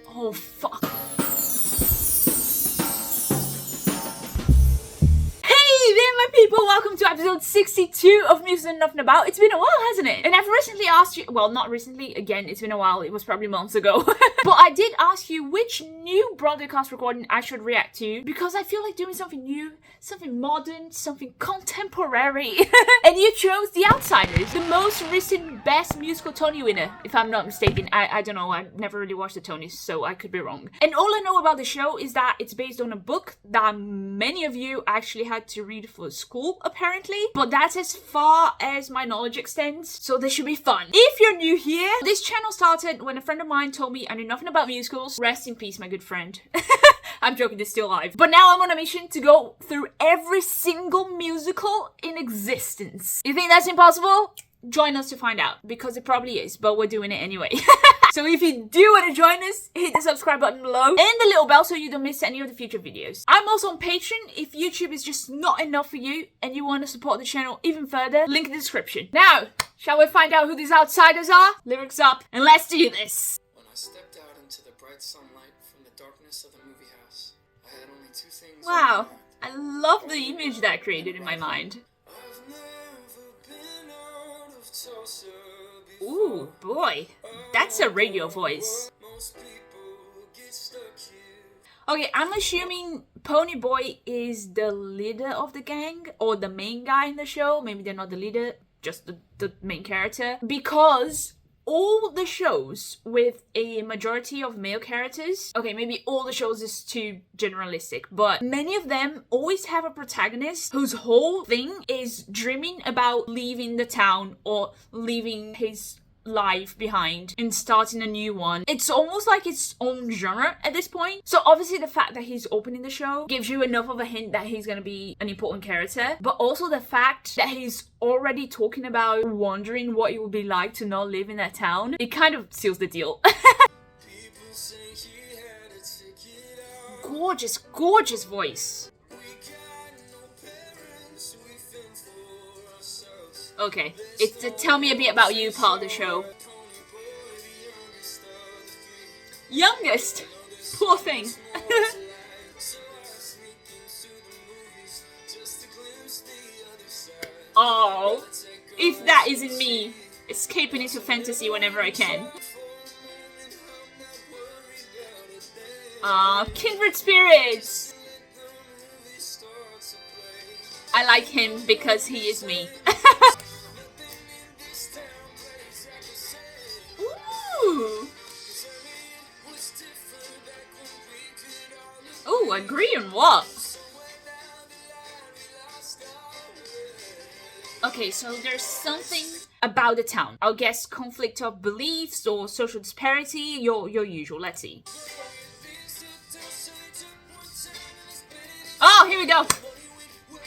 Oh, fuck. Hey there, my people! Welcome to episode 62 of Music and Nothing About. It's been a while, hasn't it? And I've recently asked you, well, not recently, again, it's been a while, it was probably months ago. But I did ask you which new broadcast recording I should react to, because I feel like doing something new, something modern, something contemporary. And you chose The Outsiders, the most recent Best Musical Tony winner, if I'm not mistaken. I don't know, I never really watched the Tonys, so I could be wrong. And all I know about the show is that it's based on a book that many of you actually had to read for school, apparently. But that's as far as my knowledge extends, so this should be fun. If you're new here, this channel started when a friend of mine told me I knew nothing about musicals. Rest in peace, my good friend. I'm joking, they're still alive. But now I'm on a mission to go through every single musical in existence. You think that's impossible? Join us to find out, because it probably is, but we're doing it anyway. So if you do want to join us, hit the subscribe button below and the little bell so you don't miss any of the future videos. I'm also on Patreon if YouTube is just not enough for you and you want to support the channel even further. Link in the description. Now, shall we find out who these outsiders are? Lyrics up, and let's do this. When I stepped out into the bright sunlight from the darkness of the movie house, I had only two things. Wow, I love the image that created in my mind. Ooh, boy, that's a radio voice. Okay, I'm assuming Ponyboy is the leader of the gang, or the main guy in the show. Maybe they're not the leader, just the main character. Because all the shows with a majority of male characters, okay, maybe all the shows is too generalistic, but many of them always have a protagonist whose whole thing is dreaming about leaving the town or leaving his life behind and starting a new one. It's almost like its own genre at this point. So obviously the fact that he's opening the show gives you enough of a hint that he's gonna be an important character, but also the fact that he's already talking about wondering what it would be like to not live in that town, it kind of seals the deal. Gorgeous, gorgeous voice. Okay, it's to tell me a bit about you part of the show. Youngest? Poor thing. Oh, if that isn't me, escaping into fantasy whenever I can. Kindred spirits! I like him because he is me. Ooh! Ooh, agree on what? Okay, so there's something about the town. I'll guess conflict of beliefs or social disparity, your usual. Let's see. Oh, here we go!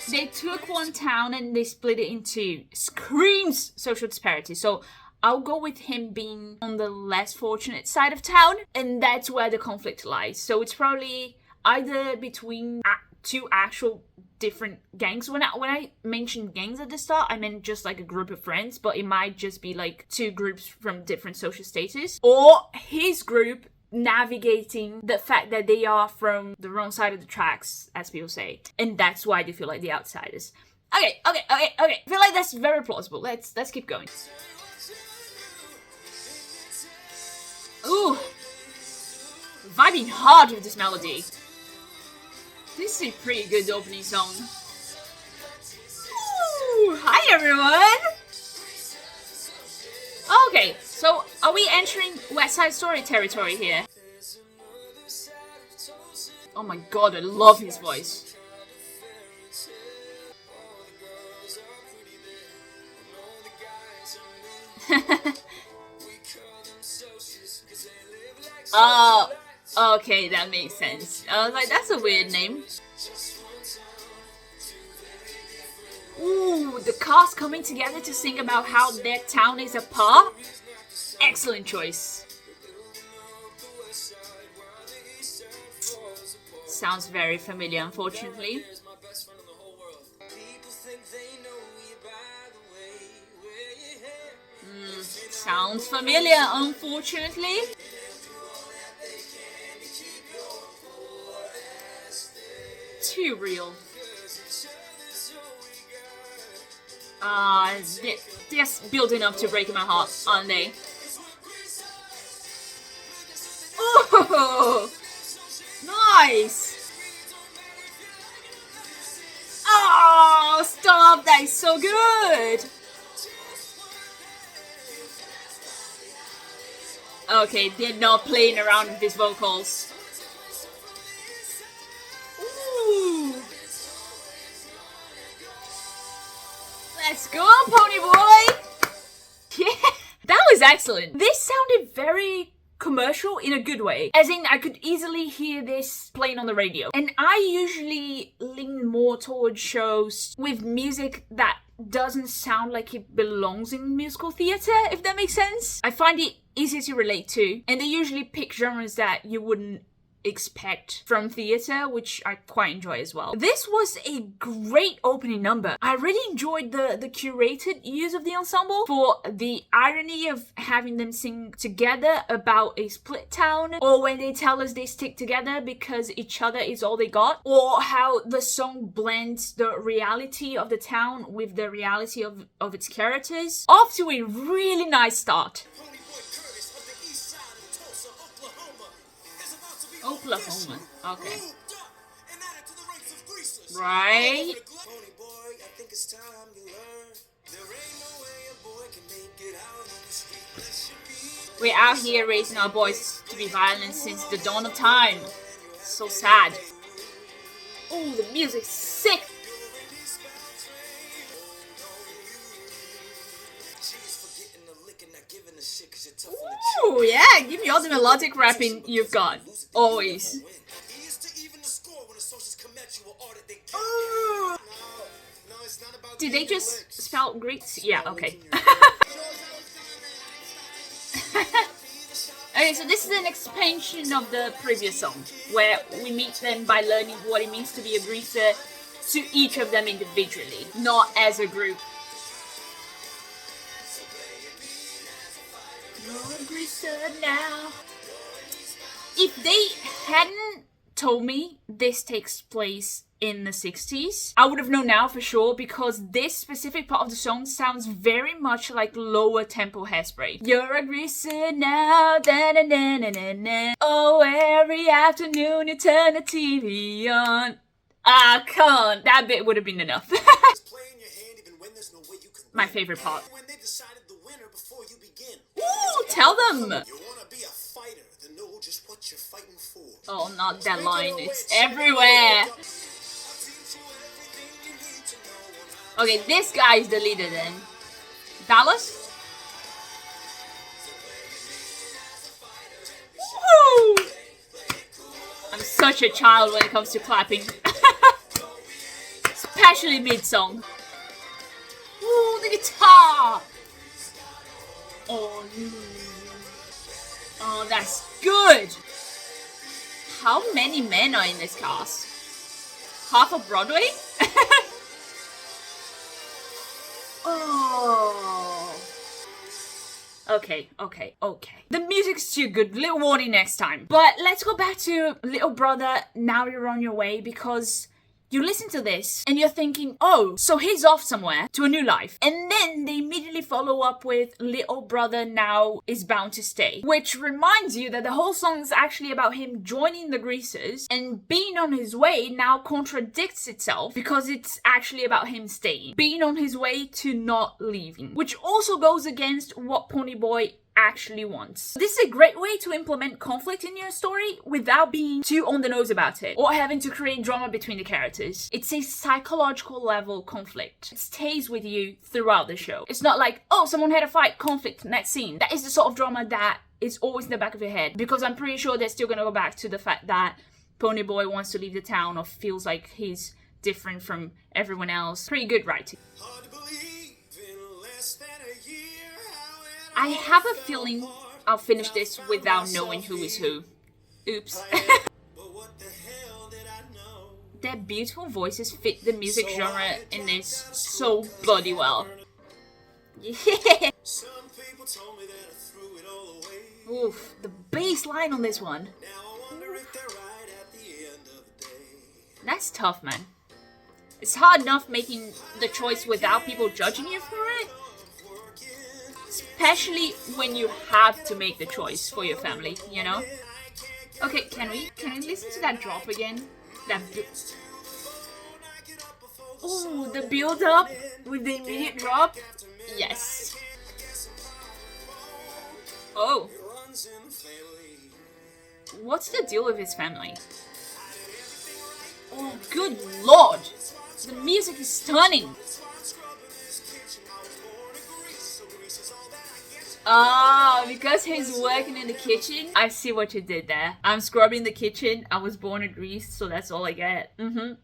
They took one town and they split it into screams social disparity. So I'll go with him being on the less fortunate side of town, and that's where the conflict lies. So it's probably either between two actual different gangs. When I mentioned gangs at the start, I meant just like a group of friends, but it might just be like two groups from different social status, or his group navigating the fact that they are from the wrong side of the tracks, as people say, and that's why they feel like the outsiders. Okay. I feel like that's very plausible. Let's keep going. Ooh, vibing hard with this melody. This is a pretty good opening song. Ooh, hi everyone. Okay, so are we entering West Side Story territory here? Oh my god, I love his voice. Oh, okay, that makes sense. I was like, that's a weird name. Ooh, the cast coming together to sing about how their town is apart. Excellent choice. Sounds very familiar, unfortunately. Sounds familiar, unfortunately. too real. They're just building up to breaking my heart, aren't they? Oh, nice. Oh, stop! That is so good. Okay, they're not playing around with these vocals. Ooh. Let's go, Ponyboy! Yeah, that was excellent. This sounded very commercial in a good way. As in, I could easily hear this playing on the radio. And I usually lean more towards shows with music that doesn't sound like it belongs in musical theatre, if that makes sense. I find it easy to relate to, and they usually pick genres that you wouldn't expect from theatre, which I quite enjoy as well. This was a great opening number. I really enjoyed the curated use of the ensemble for the irony of having them sing together about a split town, or when they tell us they stick together because each other is all they got, or how the song blends the reality of the town with the reality of its characters. Off to a really nice start. Oklahoma. Okay. Right. We're out here raising our boys to be violent since the dawn of time. So sad. Oh, the music's sick. Ooh, yeah, give me all the melodic rapping you've got. Always. Did they just spell Greeks? Yeah, okay. Okay, so this is an expansion of the previous song, where we meet them by learning what it means to be a greaser to each of them individually, not as a group. You're a greaser now. If they hadn't told me this takes place in the 60s, I would have known now for sure, because this specific part of the song sounds very much like lower tempo Hairspray. You're a greaser now, da na na na na na. Oh, every afternoon you turn the TV on. Ah, come on, that bit would have been enough. My favorite part. Ooh, tell them! Oh, not that line, it's everywhere! Okay, this guy is the leader then. Dallas? Woo! I'm such a child when it comes to clapping. Especially mid-song. Ooh, the guitar! Oh, that's good! How many men are in this cast? Half of Broadway? Oh. Okay. The music's too good. Little warning next time. But let's go back to Little Brother, Now You're On Your Way, because you listen to this and you're thinking, oh, so he's off somewhere to a new life. And then they immediately follow up with Little Brother Now Is Bound to Stay, which reminds you that the whole song is actually about him joining the Greasers, and being on his way now contradicts itself because it's actually about him staying. Being on his way to not leaving, which also goes against what Ponyboy actually wants. This is a great way to implement conflict in your story without being too on the nose about it or having to create drama between the characters. It's a psychological level conflict. It stays with you throughout the show. It's not like, oh, someone had a fight, conflict, next scene. That is the sort of drama that is always in the back of your head, because I'm pretty sure they're still gonna go back to the fact that Ponyboy wants to leave the town or feels like he's different from everyone else. Pretty good writing. I have a feeling I'll finish this without knowing who is who. Oops. Their beautiful voices fit the music genre in this so bloody well. Yeah. Oof, the bass line on this one. That's tough, man. It's hard enough making the choice without people judging you for it. Especially when you have to make the choice for your family, you know? Okay, can we listen to that drop again? Oh, the build up with the immediate drop? Yes. Oh. What's the deal with his family? Oh, good lord! The music is stunning! Ah, because he's working in the kitchen. I see what you did there. I'm scrubbing the kitchen. I was born in Greece, so that's all I get.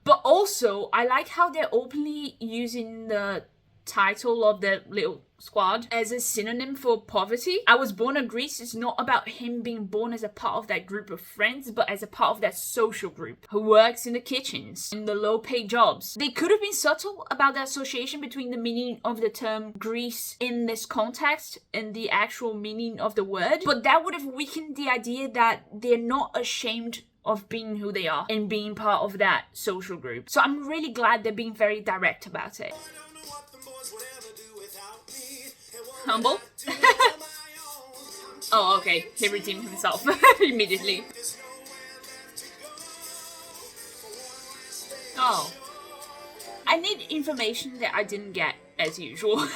But also, I like how they're openly using the title of the little squad as a synonym for poverty. I was born in Greece is not about him being born as a part of that group of friends, but as a part of that social group who works in the kitchens, in the low paid jobs. They could have been subtle about the association between the meaning of the term Greece in this context and the actual meaning of the word, but that would have weakened the idea that they're not ashamed of being who they are and being part of that social group. So I'm really glad they're being very direct about it. Humble? Oh, okay. He redeemed himself immediately. Oh. I need information that I didn't get, as usual.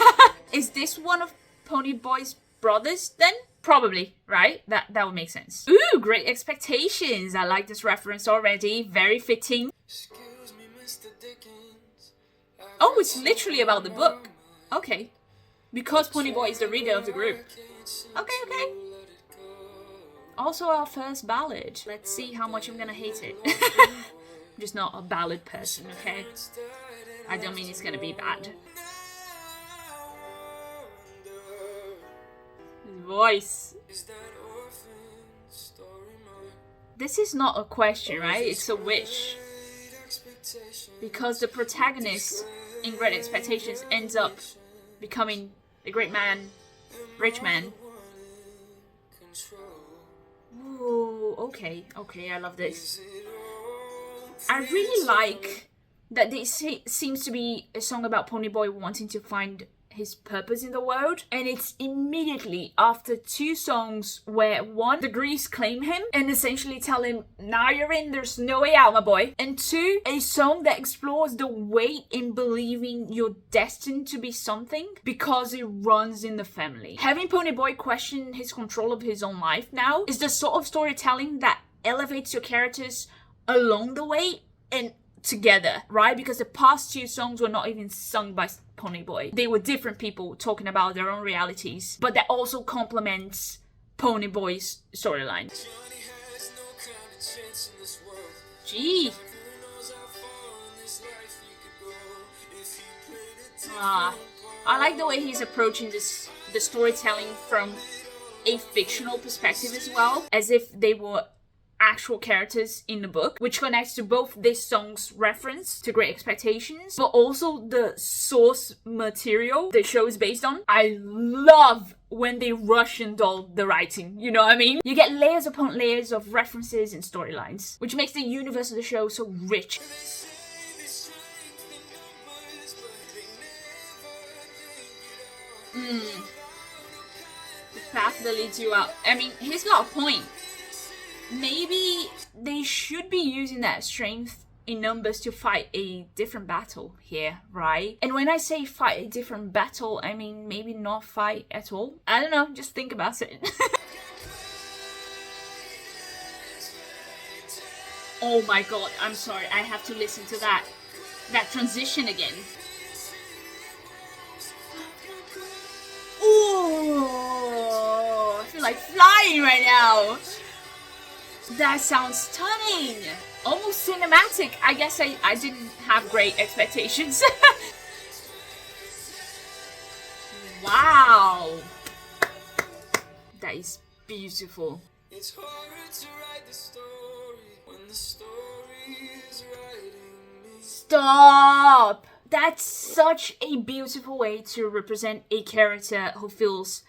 Is this one of Ponyboy's brothers, then? Probably, right? That would make sense. Ooh, Great Expectations. I like this reference already. Very fitting. Oh, it's literally about the book. Okay. Because Ponyboy is the reader of the group. Okay. Also our first ballad. Let's see how much I'm gonna hate it. I'm just not a ballad person, okay? I don't mean it's gonna be bad. His voice. This is not a question, right? It's a wish. Because the protagonist in Great Expectations ends up becoming a great man, rich man. Ooh, okay, I love this. I really like that this seems to be a song about Ponyboy wanting to find his purpose in the world, and it's immediately after two songs where one, the Grease claim him and essentially tell him, now you're in, there's no way out, my boy, and two, a song that explores the weight in believing you're destined to be something because it runs in the family. Having Ponyboy question his control of his own life now is the sort of storytelling that elevates your characters along the way and together, right? Because the past two songs were not even sung by Ponyboy. They were different people talking about their own realities, but that also complements Ponyboy's storyline. Gee. I like the way he's approaching the storytelling from a fictional perspective as well, as if they were actual characters in the book, which connects to both this song's reference to Great Expectations, but also the source material the show is based on. I love when they Russian doll the writing, you know what I mean? You get layers upon layers of references and storylines, which makes the universe of the show so rich. The path that leads you out. I mean, he's got a point. Maybe they should be using that strength in numbers to fight a different battle here, right? And when I say fight a different battle, I mean maybe not fight at all. I don't know, just think about it. Oh my god, I'm sorry, I have to listen to that transition again. Ooh, I feel like flying right now. That sounds stunning! Almost cinematic. I guess I didn't have great expectations. Wow! That is beautiful. It's hard to write the story when the story is writing me. Stop! That's such a beautiful way to represent a character who feels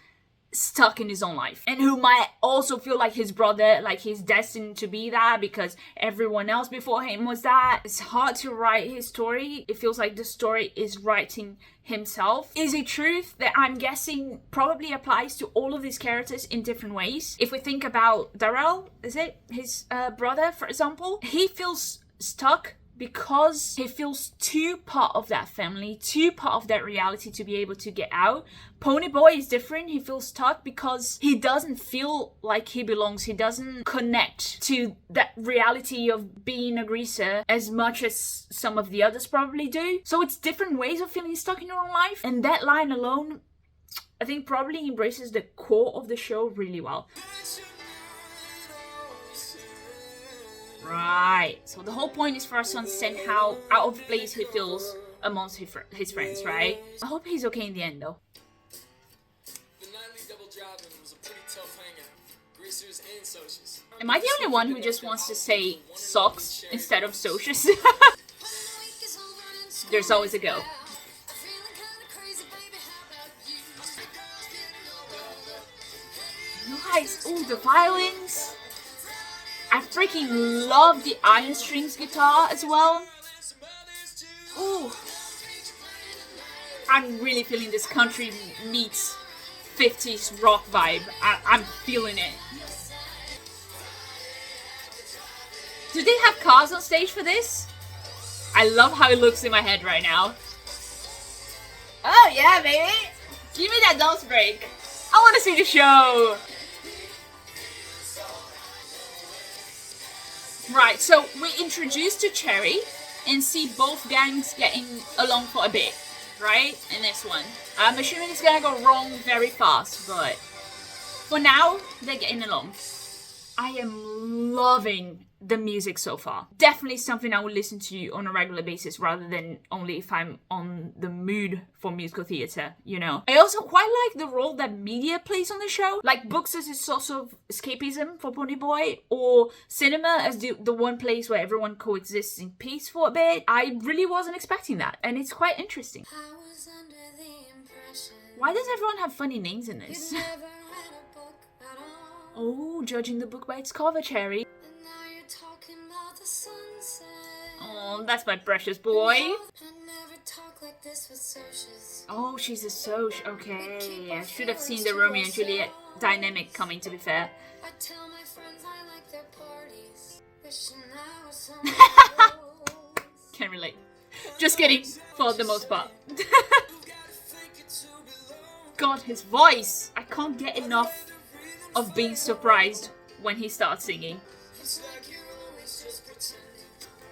stuck in his own life, and who might also feel like his brother, like he's destined to be that because everyone else before him was that. It's hard to write his story. It feels like the story is writing himself. Is a truth that I'm guessing probably applies to all of these characters in different ways. If we think about Darrell, is it his brother, for example, he feels stuck because he feels too part of that family, too part of that reality to be able to get out. Ponyboy is different. He feels stuck because he doesn't feel like he belongs. He doesn't connect to that reality of being a greaser as much as some of the others probably do. So it's different ways of feeling stuck in your own life. And that line alone, I think, probably embraces the core of the show really well. Right, so the whole point is for us to understand how out of place he feels amongst his friends, right? I hope he's okay in the end, though. The nightly double jobbing was a pretty tough hangout. Greasers and socials. Am I the only one who just wants to say socks instead of socials? There's always a go. Nice, ooh, the violins. I freaking love the iron strings guitar as well. Ooh. I'm really feeling this country meets 50s rock vibe. I'm feeling it. Do they have cars on stage for this? I love how it looks in my head right now. Oh yeah, baby! Give me that dance break. I want to see the show. Right, so we're introduced to Cherry and see both gangs getting along for a bit, right? In this one. I'm assuming it's gonna go wrong very fast, but for now, they're getting along. I am loving the music so far. Definitely something I will listen to on a regular basis rather than only if I'm on the mood for musical theatre, you know. I also quite like the role that media plays on the show. Like books as a source of escapism for Ponyboy, or cinema as the one place where everyone coexists in peace for a bit. I really wasn't expecting that, and it's quite interesting. Why does everyone have funny names in this? Oh, judging the book by its cover, Cherry. Oh, that's my precious boy. Oh, she's a Soch. Okay, I should have seen the Romeo and Juliet dynamic coming, to be fair. Can't relate. Just kidding, for the most part. God, his voice! I can't get enough of being surprised when he starts singing.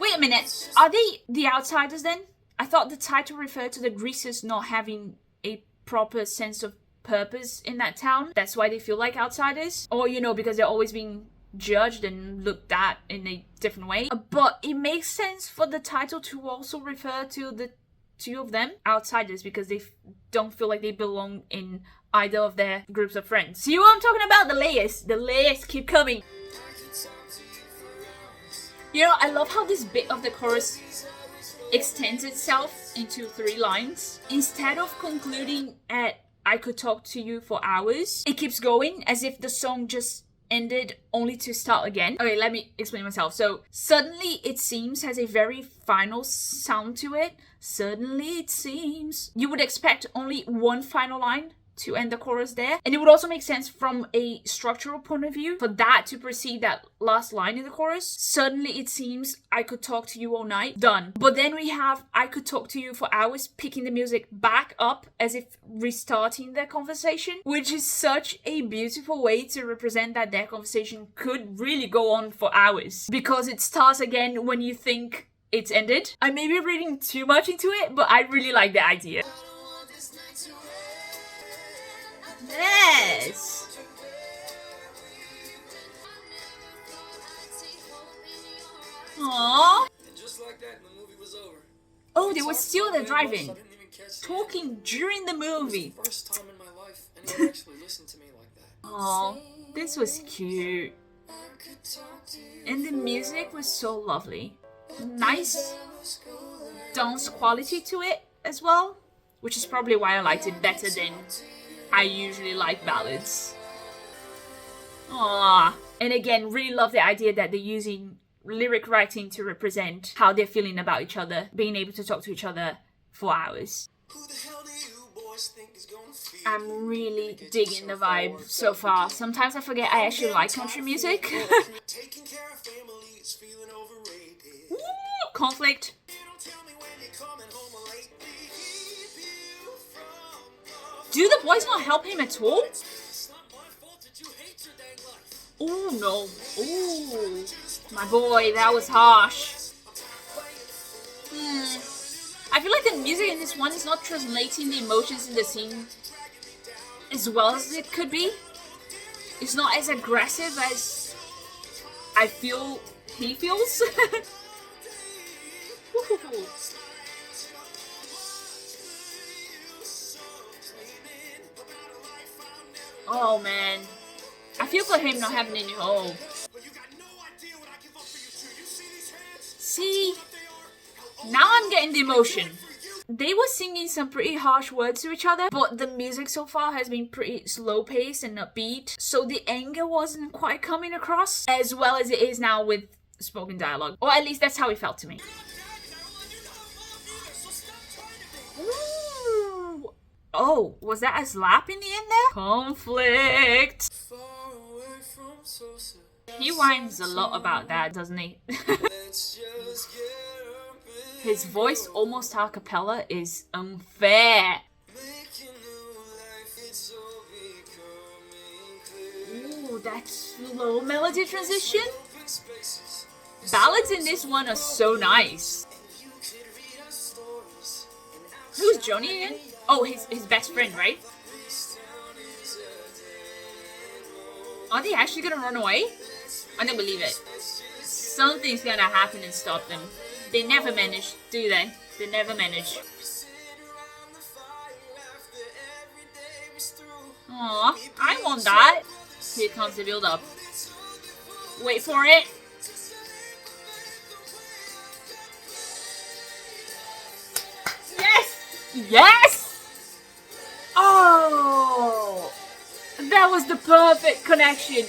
Wait a minute, are they the outsiders then? I thought the title referred to the greasers not having a proper sense of purpose in that town. That's why they feel like outsiders. Or, you know, because they're always being judged and looked at in a different way. But it makes sense for the title to also refer to the two of them, outsiders, because they don't feel like they belong in either of their groups of friends. See what I'm talking about? The layers. The layers keep coming. You know, I love how this bit of the chorus extends itself into 3 lines. Instead of concluding at "I could talk to you for hours," it keeps going as if the song just ended only to start again. Okay, let me explain myself. So, "Suddenly it seems" has a very final sound to it. Suddenly it seems. You would expect only one final line to end the chorus there. And it would also make sense from a structural point of view for that to precede that last line in the chorus. Suddenly it seems "I could talk to you all night." Done. But then we have "I could talk to you for hours," picking the music back up as if restarting their conversation, which is such a beautiful way to represent that their conversation could really go on for hours, because it starts again when you think it's ended. I may be reading too much into it, but I really like the idea. Yes! Aww. And just like that, the movie was over. Oh, they were still there driving, talking during the movie. First time in my life anyone actually listened to me like that. Aww, this was cute. And the music was so lovely. Nice dance quality to it as well, which is probably why I liked it better than I usually like ballads. Aww. And again, really love the idea that they're using lyric writing to represent how they're feeling about each other, being able to talk to each other for hours. I'm really digging the vibe so far. Sometimes I forget I actually like country music. Ooh, conflict. Do the boys not help him at all? Oh no. Oh, my boy, that was harsh. I feel like the music in this one is not translating the emotions in the scene as well as it could be. It's not as aggressive as I feel he feels. Oh man, I feel for him not having any hope. See, now I'm getting the emotion. They were singing some pretty harsh words to each other, but the music so far has been pretty slow paced and upbeat, so the anger wasn't quite coming across as well as it is now with spoken dialogue. Or at least that's how it felt to me. Ooh. Oh, was that a slap in the end there? Conflict. He whines a lot about that, doesn't he? His voice almost a cappella is unfair. Ooh, that slow melody transition. Ballads in this one are so nice. Who's Johnny again? Oh, his best friend, right? Are they actually gonna run away? I don't believe it. Something's gonna happen and stop them. They never manage, do they? They never manage. Aw, I want that. Here comes the build up. Wait for it. Yes! Yes! Oh! That was the perfect connection.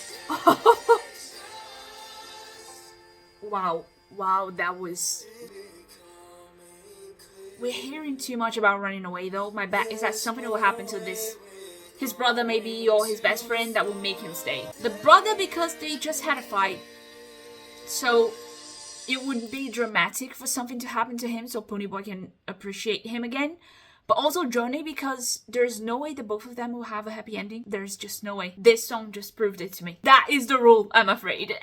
Wow. Wow, that was... We're hearing too much about running away though. My bet is that something will happen to this. His brother maybe, or his best friend, that will make him stay. The brother because they just had a fight. So it would be dramatic for something to happen to him so Ponyboy can appreciate him again. But also Johnny because there's no way the both of them will have a happy ending. There's just no way. This song just proved it to me. That is the rule, I'm afraid.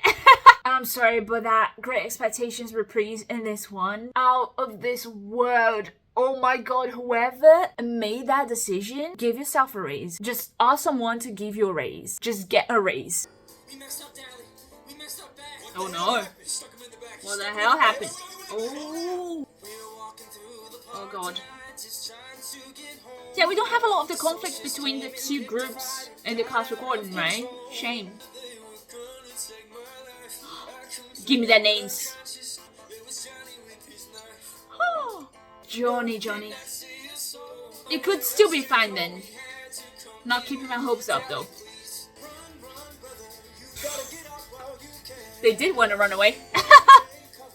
I'm sorry, but that Great Expectations reprise in this one, out of this world. Oh my god, whoever made that decision, give yourself a raise. Just ask someone to give you a raise. Just get a raise. Oh no. What the hell happened? Oh. Oh god. Yeah, we don't have a lot of the conflicts between the two groups in the class recording, right? Shame. Give me their names. Oh, Johnny. It could still be fine then. Not keeping my hopes up though. They did want to run away.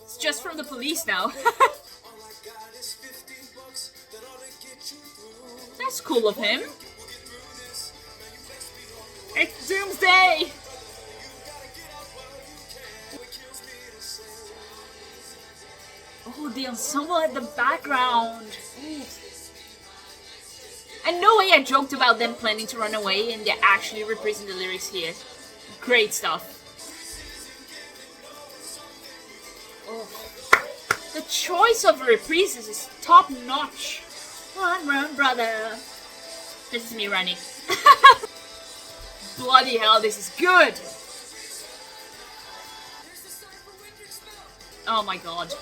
It's just from the police now. That's cool of him. It's Doomsday! Oh, the ensemble at the background. Ooh. And no way I joked about them planning to run away and they're actually reprising the lyrics here. Great stuff. Oh. The choice of reprises is top notch. Run, brother. This is me running. Bloody hell, this is good. Oh my god.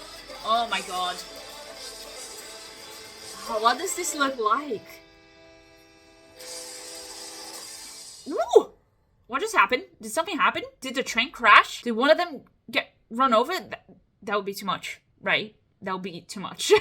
Oh my god. Oh, what does this look like? Ooh! What just happened? Did something happen? Did the train crash? Did one of them get run over? That would be too much, right? That would be too much.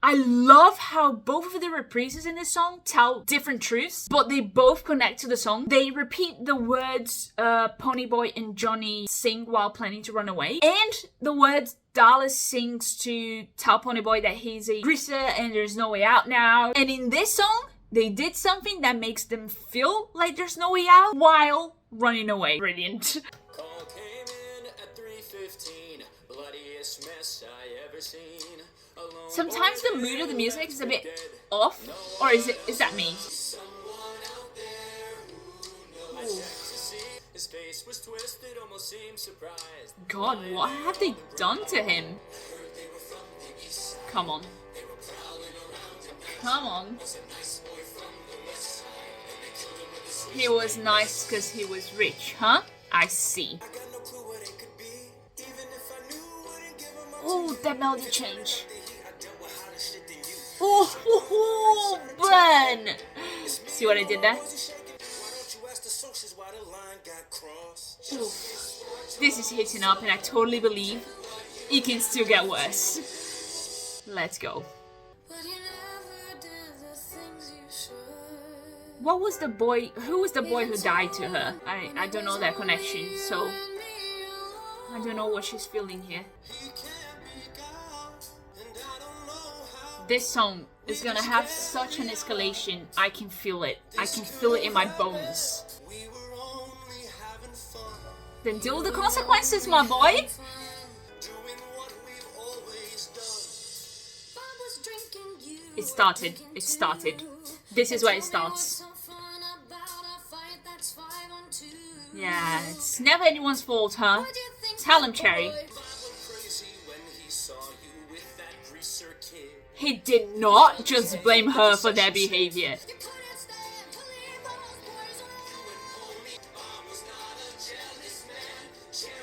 I love how both of the reprises in this song tell different truths, but they both connect to the song. They repeat the words Ponyboy and Johnny sing while planning to run away, and the words Dallas sings to tell Ponyboy that he's a greaser and there's no way out now. And in this song, they did something that makes them feel like there's no way out while running away. Brilliant. Call came in at 3:15, bloodiest mess I ever seen. Sometimes the mood of the music is a bit off, or is that me? God, what have they done to him? Come on. Come on. He was nice because he was rich, huh? I see. Oh, that melody change. Oh, burn! See what I did there? Ooh. This is hitting up, and I totally believe it can still get worse. Let's go. What was the boy? Who was the boy who died to her? I don't know that connection, so I don't know what she's feeling here. This song is gonna have such an escalation. I can feel it. I can feel it in my bones. Then deal with the consequences, my boy. It started. It started. This is where it starts. Yeah, it's never anyone's fault, huh? Tell him, Cherry. He did not just blame her for their behavior.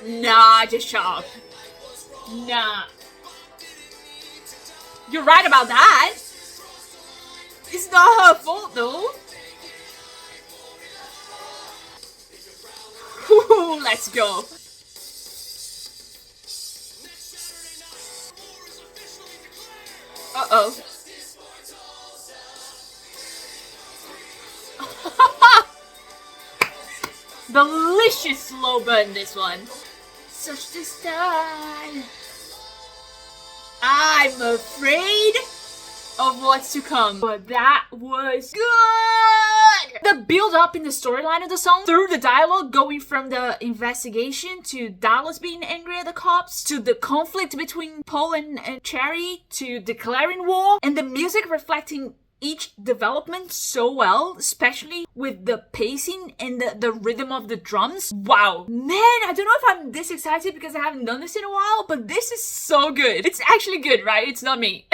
Nah, just shut up. Nah. You're right about that. It's not her fault, though. Ooh, let's go. Uh-oh. Delicious slow burn, this one. Such the style. I'm afraid of what's to come. But that was good! The build up in the storyline of the song, through the dialogue going from the investigation to Dallas being angry at the cops, to the conflict between Paul and Cherry, to declaring war, and the music reflecting each development so well, especially with the pacing and the rhythm of the drums. Wow. Man, I don't know if I'm this excited because I haven't done this in a while, but this is so good. It's actually good, right? It's not me.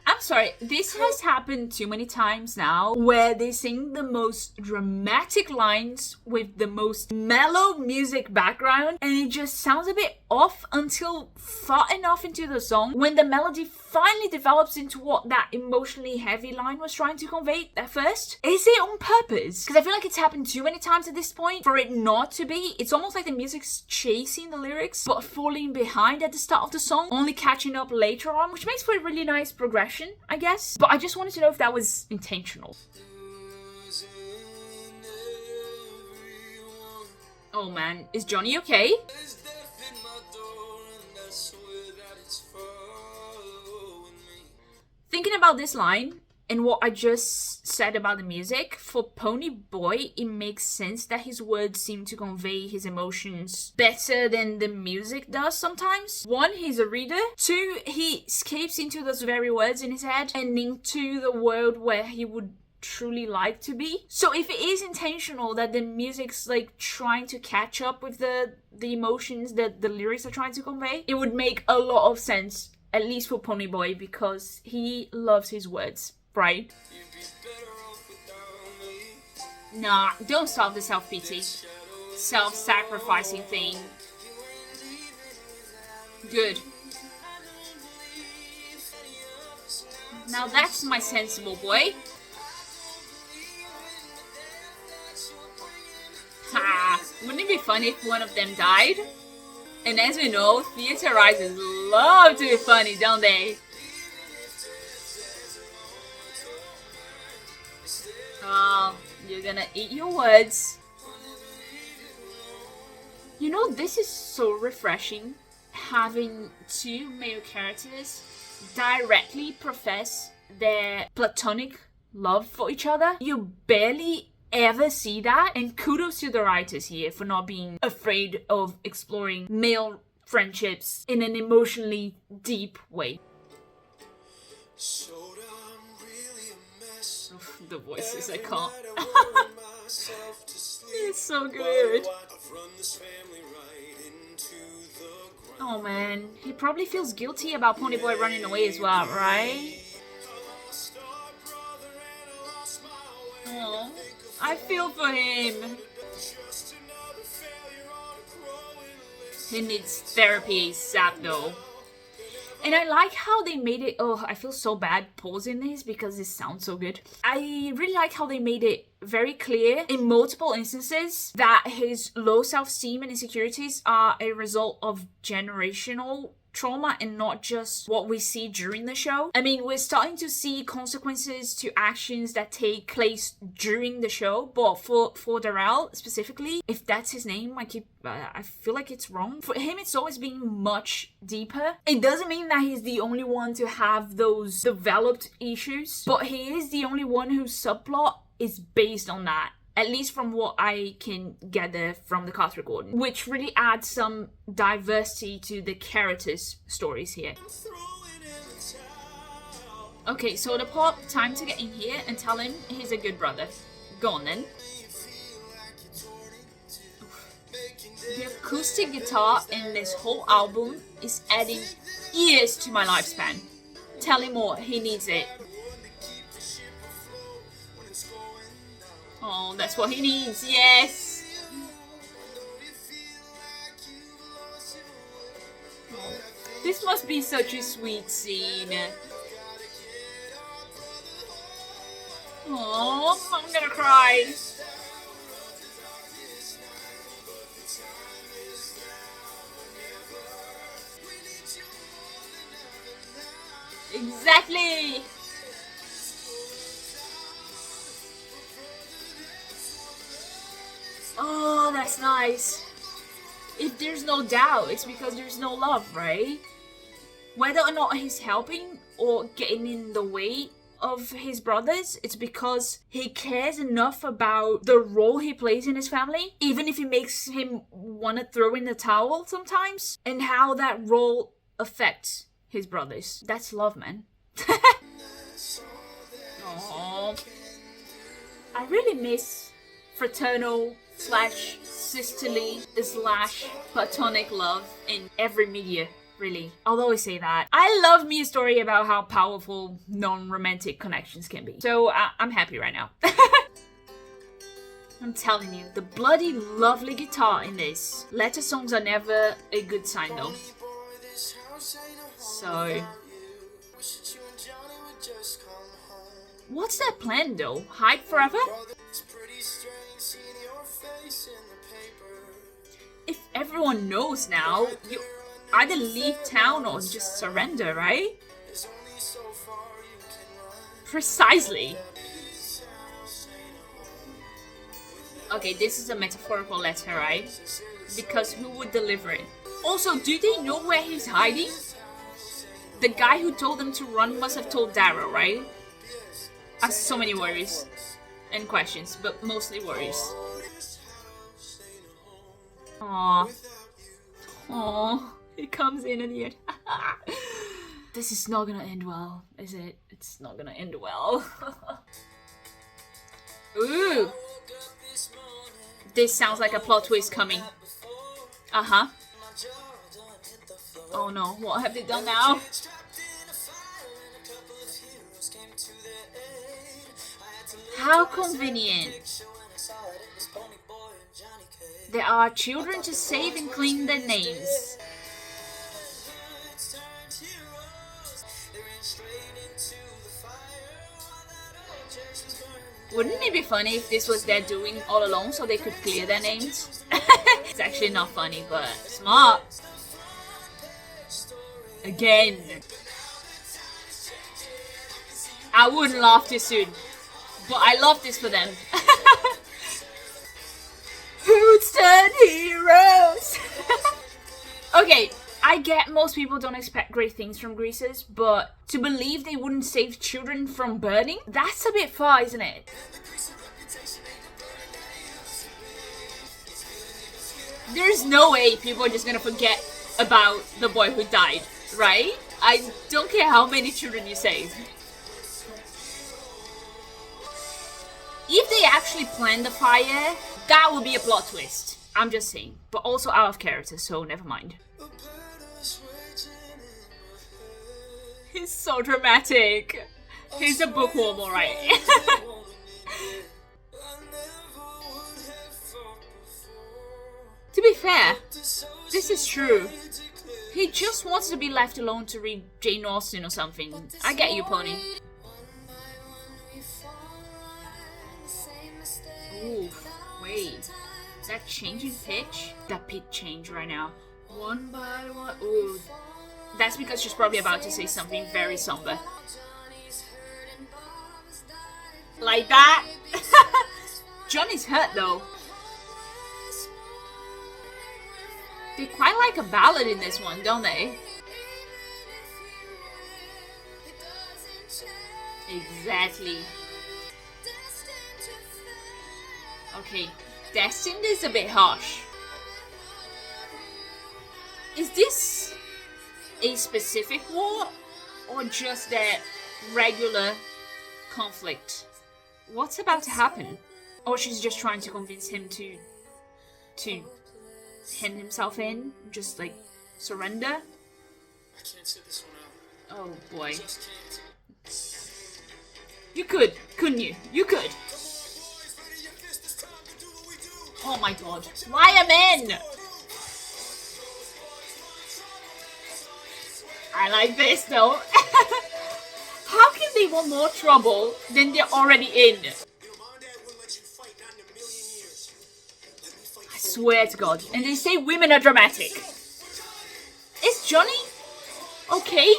I'm sorry, this has happened too many times now where they sing the most dramatic lines with the most mellow music background and it just sounds a bit off until far enough into the song when the melody finally develops into what that emotionally heavy line was trying to convey at first. Is it on purpose? Because I feel like it's happened too many times at this point for it not to be. It's almost like the music's chasing the lyrics but falling behind at the start of the song, only catching up later on, which makes for a really nice progression, I guess. But I just wanted to know if that was intentional. Oh man, is Johnny okay? Thinking about this line and what I just said about the music, for Ponyboy, it makes sense that his words seem to convey his emotions better than the music does sometimes. One, he's a reader. Two, he escapes into those very words in his head and into the world where he would truly like to be. So if it is intentional that the music's like trying to catch up with the emotions that the lyrics are trying to convey, it would make a lot of sense, at least for Ponyboy, because he loves his words, right? Nah, don't stop the self-pity, self-sacrificing thing. Good. Now that's my sensible boy. Ha! Wouldn't it be funny if one of them died? And as we know, theater writers love to be funny, don't they? Oh, you're gonna eat your words. You know, this is so refreshing, having two male characters directly profess their platonic love for each other. You barely ever see that, and kudos to the writers here for not being afraid of exploring male friendships in an emotionally deep way. Oof, the voices, I can't. It's so good. Oh man, he probably feels guilty about Ponyboy running away as well, right? Oh, I feel for him. He needs therapy ASAP though. And I like how they made it. Oh, I feel so bad pausing this because this sounds so good. I really like how they made it very clear in multiple instances that his low self-esteem and insecurities are a result of generational trauma and not just what we see during the show. I mean, we're starting to see consequences to actions that take place during the show, but for Darrell specifically, if that's his name, I feel like it's wrong. For him, it's always been much deeper. It doesn't mean that he's the only one to have those developed issues, but he is the only one whose subplot is based on that. At least from what I can gather from the cast recording, which really adds some diversity to the characters' stories here. Okay, so the plot, time to get in here and tell him he's a good brother. Go on then. The acoustic guitar in this whole album is adding years to my lifespan. Tell him more, he needs it. Oh, that's what he needs, yes! Oh, this must be such a sweet scene. Oh, I'm gonna cry. Exactly! Oh, that's nice. If there's no doubt, it's because there's no love, right? Whether or not he's helping or getting in the way of his brothers, it's because he cares enough about the role he plays in his family, even if it makes him want to throw in the towel sometimes, and how that role affects his brothers. That's love, man. Aww. I really miss fraternal / sisterly / platonic love in every media, really. I'll always say that. I love me a story about how powerful non-romantic connections can be. So I'm happy right now. I'm telling you, the bloody lovely guitar in this. Letter songs are never a good sign though. So... what's their plan though? Hide forever? If everyone knows now, you either leave town or just surrender, right? Precisely. Okay, this is a metaphorical letter, right? Because who would deliver it? Also, do they know where he's hiding? The guy who told them to run must have told Darrow, right? I have so many worries and questions, but mostly worries. Aww. Aww. It comes in at the end. This is not gonna end well, is it? It's not gonna end well. Ooh. This sounds like a plot twist coming. Uh-huh. Oh no, what have they done now? How convenient. There are children to save and claim their names. Wouldn't it be funny if this was their doing all along so they could clear their names? It's actually not funny, but smart. Again. I wouldn't laugh too soon. But I love this for them. Who's turn heroes? Okay, I get most people don't expect great things from greasers, but to believe they wouldn't save children from burning? That's a bit far, isn't it? There's no way people are just gonna forget about the boy who died, right? I don't care how many children you save. If they actually planned the fire, that would be a plot twist. I'm just saying. But also out of character, so never mind. He's so dramatic. He's a bookworm, alright. To be fair, this is true. He just wants to be left alone to read Jane Austen or something. I get you, Pony. Ooh, wait. That change in pitch? That pitch change right now. One by one. Ooh. That's because she's probably about to say something very somber. Like that? Johnny's hurt though. They quite like a ballad in this one, don't they? Exactly. Okay, destined is a bit harsh. Is this a specific war or just a regular conflict? What's about to happen? Or she's just trying to convince him to hem himself in, just like surrender? I can't sit this one out. Oh boy. Just can't. You could, couldn't you? You could. Oh my god. Why am in? I like this though. How can they want more trouble than they're already in? I swear to God. And they say women are dramatic. Is Johnny okay?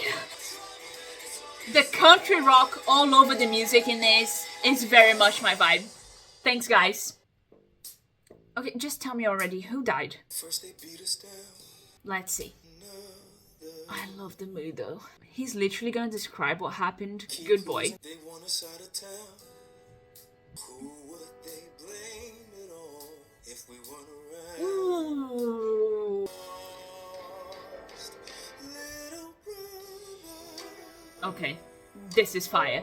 The country rock all over the music in this is very much my vibe. Thanks, guys. Okay, just tell me already, who died? First they beat us down. Let's see. I love the mood though. He's literally gonna describe what happened. Good boy. They want us out of town. Who would they blame it on if we weren't around? Ooh. Okay, this is fire.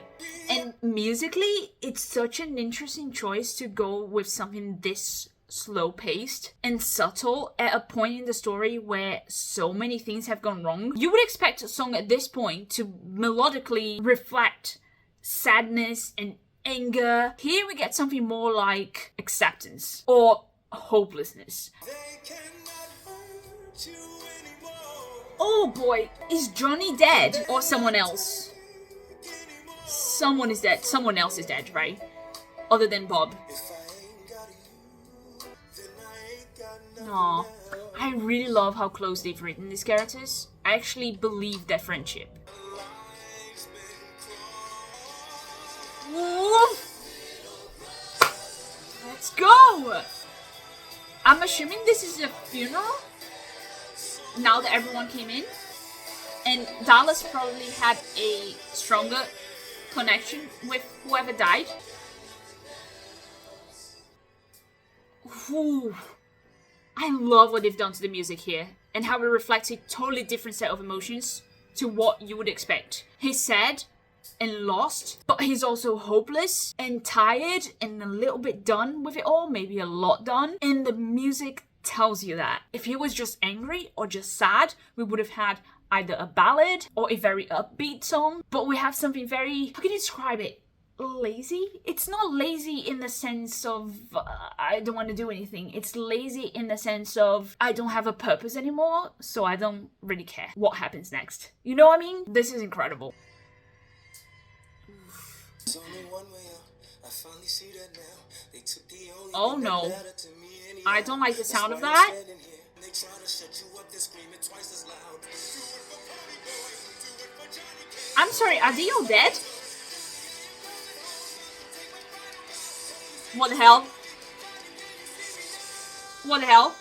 And musically, it's such an interesting choice to go with something this slow-paced and subtle at a point in the story where so many things have gone wrong. You would expect a song at this point to melodically reflect sadness and anger. Here we get something more like acceptance or hopelessness. Oh boy, is Johnny dead or someone else? Someone is dead. Someone else is dead, right? Other than Bob. Aww. I really love how close they've written these characters. I actually believe their friendship. Woo! Let's go! I'm assuming this is a funeral? Now that everyone came in. And Dallas probably had a stronger connection with whoever died. Ooh. I love what they've done to the music here, and how it reflects a totally different set of emotions to what you would expect. He's sad and lost, but he's also hopeless and tired and a little bit done with it all, maybe a lot done, and the music tells you that. If he was just angry or just sad, we would have had either a ballad or a very upbeat song, but we have something very, how can you describe it? Lazy? It's not lazy in the sense of I don't want to do anything. It's lazy in the sense of I don't have a purpose anymore, so I don't really care what happens next. You know what I mean? This is incredible. Oh no. I don't like the sound of that. I'm sorry, are they all dead? What the hell? What the hell?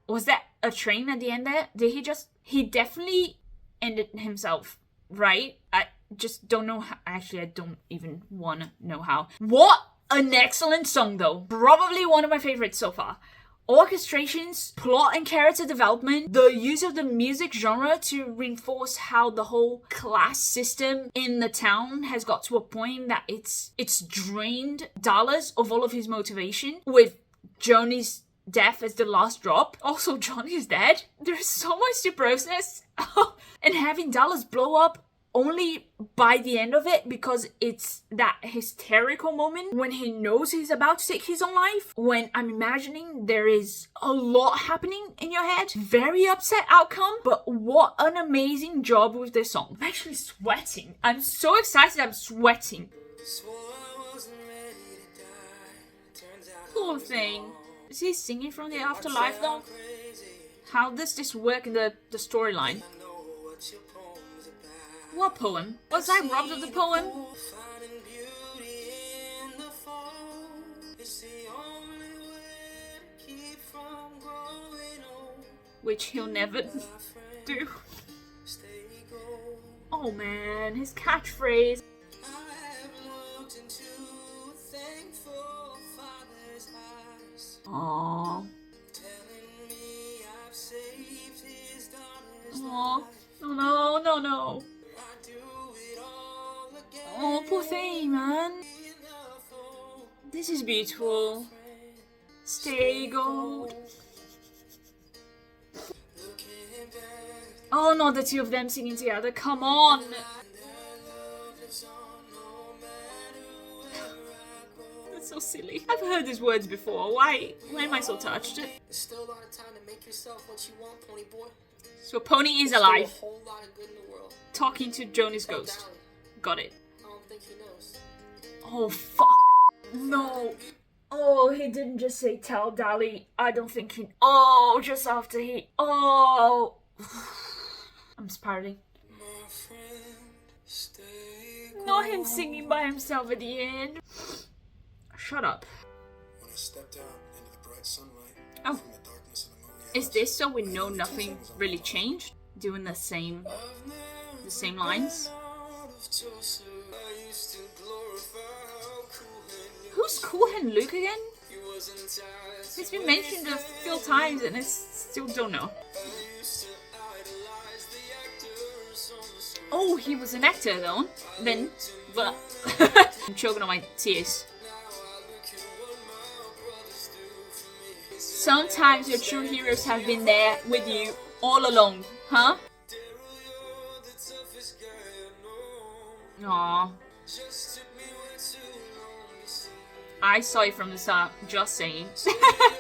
Was that a train at the end there? Did he just... He definitely ended himself, right? I just don't know how. Actually, I don't even want to know how. What an excellent song, though. Probably one of my favorites so far. Orchestrations, plot and character development, the use of the music genre to reinforce how the whole class system in the town has got to a point that it's drained Dallas of all of his motivation, with Johnny's death as the last drop. Also, Johnny is dead. There's so much to process. And having Dallas blow up only by the end of it, because it's that hysterical moment when he knows he's about to take his own life, when I'm imagining there is a lot happening in your head. Very upset outcome, but what an amazing job with this song. I'm actually sweating. I'm so excited I'm sweating. Poor thing. Is he singing from the afterlife though? How does this work in the storyline? What poem? Was I robbed of the poem? Which he'll never do. Oh man, his catchphrase. Aww. Aww. Oh no, no. Oh, poor thing, man. This is beautiful. Stay gold. Oh, not the two of them singing together. Come on. That's so silly. I've heard these words before. Why am I so touched? There's still a lot of time to make yourself what you want, Ponyboy. So Pony is alive. Still a whole lot of good in the world. Talking to Johnny's ghost. Got it. I don't think he knows. Oh, fuck. No. Oh, he didn't just say tell Dali. I don't think he... Oh, just after he... Oh. I'm spiraling. Not him singing by himself at the end. Shut up. When I stepped out into the bright sunlight, oh. From the darkness of the lonely Is this so we know nothing really changed? Doing the same lines? Who's Cool Hand Luke again? It's been mentioned a few times and I still don't know. Oh, he was an actor though. Then, but I'm choking on my tears. Sometimes your true heroes have been there with you all along, huh? Aww. I saw it from the start, just saying.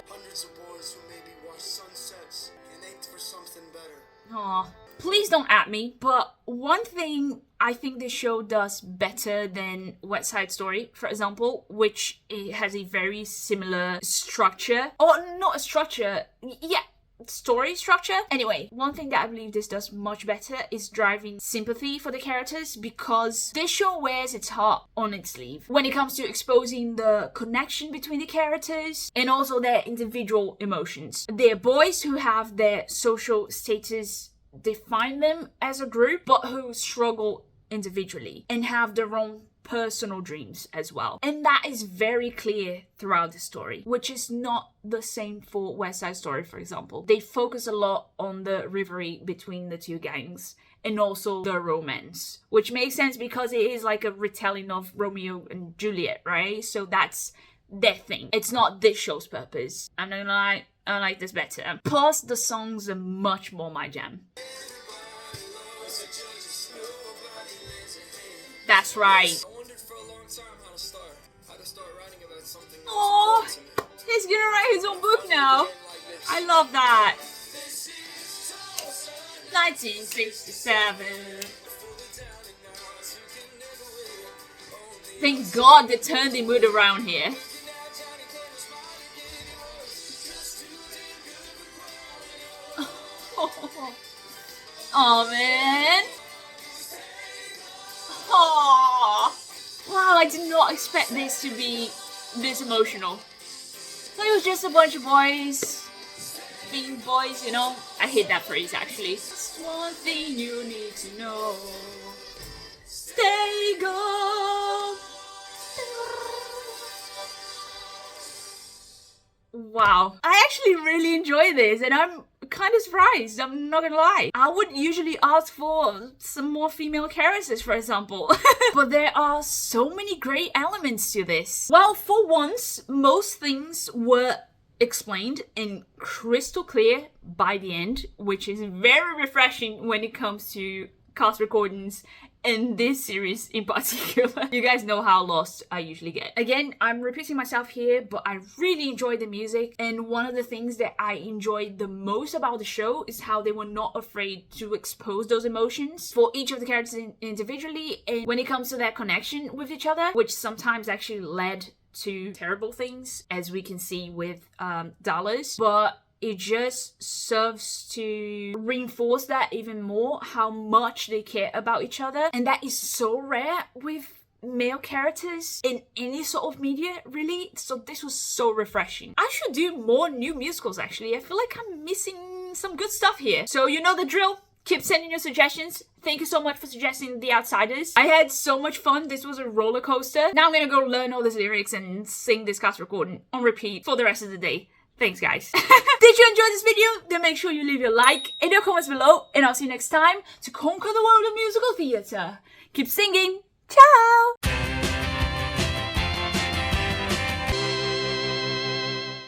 Hundreds of boys who maybe watch sunsets and ached for something better. Aw. Please don't at me, but one thing I think this show does better than West Side Story, for example, which it has a very similar structure. Or not a structure, yeah, story structure. Anyway, one thing that I believe this does much better is driving sympathy for the characters, because this show wears its heart on its sleeve when it comes to exposing the connection between the characters and also their individual emotions. They're boys who have their social status define them as a group, but who struggle individually and have their own personal dreams as well. And that is very clear throughout the story, which is not the same for West Side Story, for example. They focus a lot on the rivalry between the two gangs and also the romance, which makes sense because it is like a retelling of Romeo and Juliet, right? So that's their thing. It's not this show's purpose. I'm not gonna lie, I like this better. Plus, the songs are much more my jam. That's right. Oh, he's gonna write his own book now. I love that. 1967. Thank God they turned the mood around here. Oh man. Oh. Wow, I did not expect this to be this emotional. So it was just a bunch of boys being boys, you know. I hate that phrase actually. Just one thing you need to know. Stay gold. Wow. I actually really enjoy this and I'm kind of surprised, I'm not gonna lie. I would usually ask for some more female characters, for example. But there are so many great elements to this. Well, for once, most things were explained in crystal clear by the end, which is very refreshing when it comes to cast recordings in this series in particular. You guys know how lost I usually get. Again, I'm repeating myself here, but I really enjoyed the music, and one of the things that I enjoyed the most about the show is how they were not afraid to expose those emotions for each of the characters individually, and when it comes to their connection with each other, which sometimes actually led to terrible things, as we can see with Dallas, but it just serves to reinforce that even more, how much they care about each other. And that is so rare with male characters in any sort of media, really. So this was so refreshing. I should do more new musicals, actually. I feel like I'm missing some good stuff here. So you know the drill. Keep sending your suggestions. Thank you so much for suggesting The Outsiders. I had so much fun. This was a roller coaster. Now I'm gonna go learn all these lyrics and sing this cast recording on repeat for the rest of the day. Thanks, guys. Did you enjoy this video? Then make sure you leave your like in your comments below. And I'll see you next time to conquer the world of musical theatre. Keep singing. Ciao!